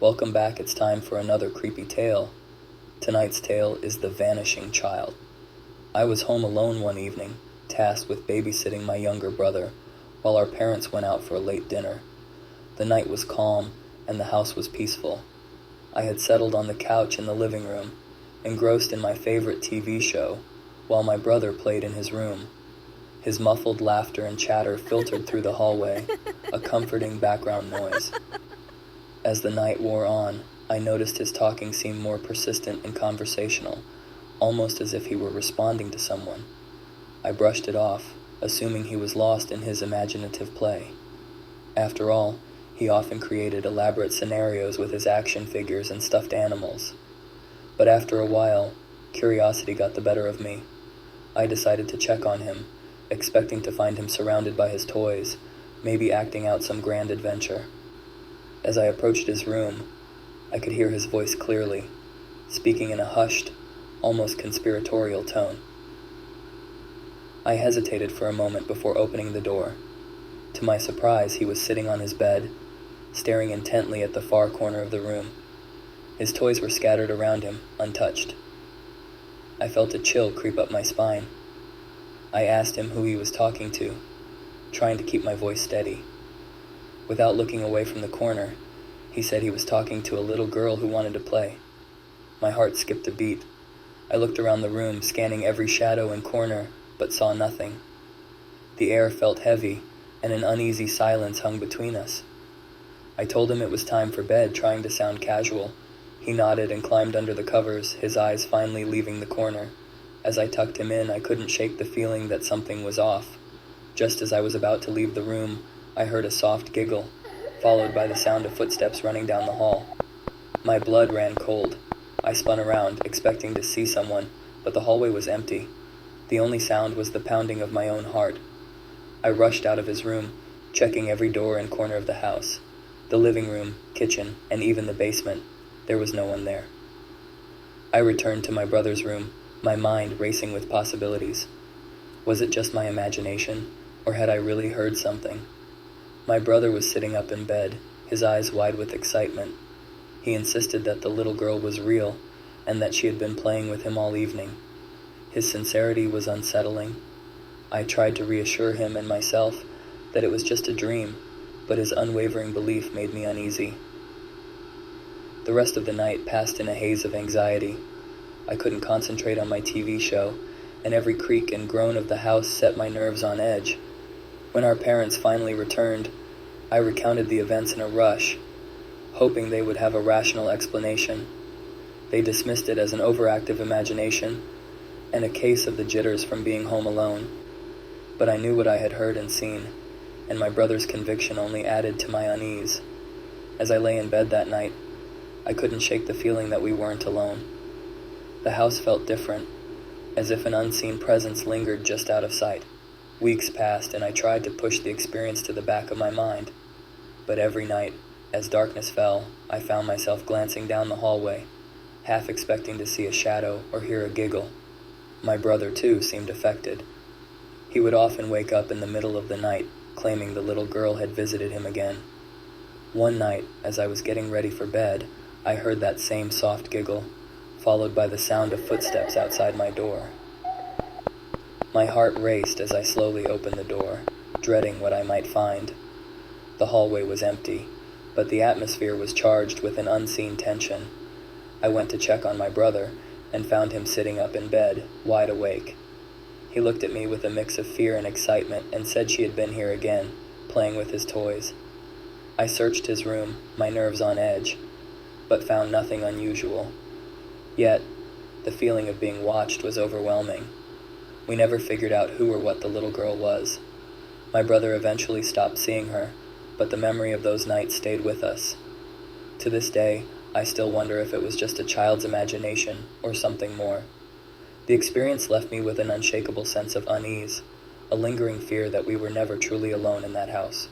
Welcome back, it's time for another creepy tale. Tonight's tale is The Vanishing Child. I was home alone one evening, tasked with babysitting my younger brother, while our parents went out for a late dinner. The night was calm, and the house was peaceful. I had settled on the couch in the living room, engrossed in my favorite TV show, while my brother played in his room. His muffled laughter and chatter filtered through the hallway, a comforting background noise. As the night wore on, I noticed his talking seemed more persistent and conversational, almost as if he were responding to someone. I brushed it off, assuming he was lost in his imaginative play. After all, he often created elaborate scenarios with his action figures and stuffed animals. But after a while, curiosity got the better of me. I decided to check on him, expecting to find him surrounded by his toys, maybe acting out some grand adventure. As I approached his room, I could hear his voice clearly, speaking in a hushed, almost conspiratorial tone. I hesitated for a moment before opening the door. To my surprise, he was sitting on his bed, staring intently at the far corner of the room. His toys were scattered around him, untouched. I felt a chill creep up my spine. I asked him who he was talking to, trying to keep my voice steady. Without looking away from the corner, he said he was talking to a little girl who wanted to play. My heart skipped a beat. I looked around the room, scanning every shadow and corner, but saw nothing. The air felt heavy, and an uneasy silence hung between us. I told him it was time for bed, trying to sound casual. He nodded and climbed under the covers, his eyes finally leaving the corner. As I tucked him in, I couldn't shake the feeling that something was off. Just as I was about to leave the room, I heard a soft giggle, followed by the sound of footsteps running down the hall. My blood ran cold. I spun around, expecting to see someone, but the hallway was empty. The only sound was the pounding of my own heart. I rushed out of his room, checking every door and corner of the house. The living room, kitchen, and even the basement. There was no one there. I returned to my brother's room, my mind racing with possibilities. Was it just my imagination, or had I really heard something? My brother was sitting up in bed, his eyes wide with excitement. He insisted that the little girl was real, and that she had been playing with him all evening. His sincerity was unsettling. I tried to reassure him and myself that it was just a dream, but his unwavering belief made me uneasy. The rest of the night passed in a haze of anxiety. I couldn't concentrate on my TV show, and every creak and groan of the house set my nerves on edge. When our parents finally returned, I recounted the events in a rush, hoping they would have a rational explanation. They dismissed it as an overactive imagination and a case of the jitters from being home alone. But I knew what I had heard and seen, and my brother's conviction only added to my unease. As I lay in bed that night, I couldn't shake the feeling that we weren't alone. The house felt different, as if an unseen presence lingered just out of sight. Weeks passed, and I tried to push the experience to the back of my mind. But every night, as darkness fell, I found myself glancing down the hallway, half expecting to see a shadow or hear a giggle. My brother, too, seemed affected. He would often wake up in the middle of the night, claiming the little girl had visited him again. One night, as I was getting ready for bed, I heard that same soft giggle, followed by the sound of footsteps outside my door. My heart raced as I slowly opened the door, dreading what I might find. The hallway was empty, but the atmosphere was charged with an unseen tension. I went to check on my brother, and found him sitting up in bed, wide awake. He looked at me with a mix of fear and excitement and said she had been here again, playing with his toys. I searched his room, my nerves on edge, but found nothing unusual. Yet, the feeling of being watched was overwhelming. We never figured out who or what the little girl was. My brother eventually stopped seeing her, but the memory of those nights stayed with us. To this day, I still wonder if it was just a child's imagination or something more. The experience left me with an unshakable sense of unease, a lingering fear that we were never truly alone in that house.